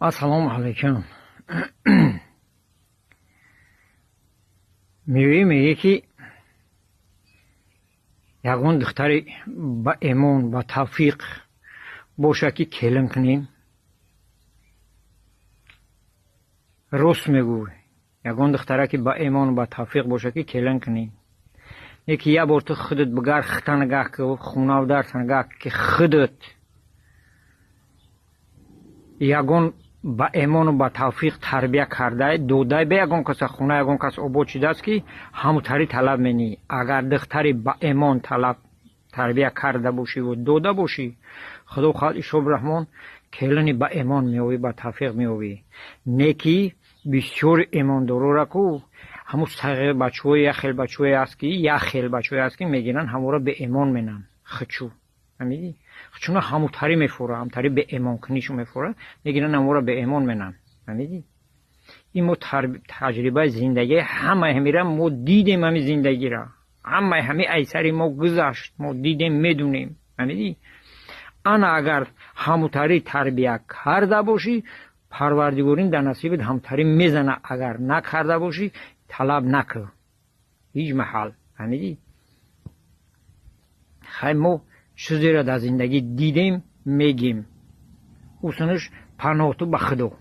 Assalomu alaykum. میگه که یگان دختری با ایمان با توفیق باشه که کلم کنیم. راست میگوی. یگان دختری که با ایمان با توفیق باشه که کلم کنیم. یکی یه بار تو خودت بگر ختنگاه که خوناو در تنگاه که خودت یگان با ایمان و با توفیق تربیت کرده دوده به یگان کس خونه یگان کس آباد شده است که همونطوری طلب منی. اگر دختری با ایمان طلب تربیت کرده باشی و دوده باشی خدا خواهد شب رحمان کلنی با ایمان میوی با توفیق میوی. نیکی بسیار ایمان دارو را کو همون سقیق بچه یا خیل بچه است که یا خیل بچه است که میگیرن همون را به ایمان منن خچو فهمیدی؟ چون همونطوری میفوره همونطوری به ایمان کنیشو میفوره میگیرن همون را به ایمان منن فهمیدی؟ این ما تجربه زندگی همه همیره ما دیدیم همین زندگی را همه ایسری ما گذشت ما دیدیم میدونیم فهمیدی؟ انا اگر همونطوری تربیت کرده باشی پروردگارین در نصیبت همونطوری میزنه اگر نکرده باشی طلب نکن هیچ محل فهمیدی؟ خیلی ما چیزی را در زندگی دیدیم میگیم اوسنش پناه تو به خدا.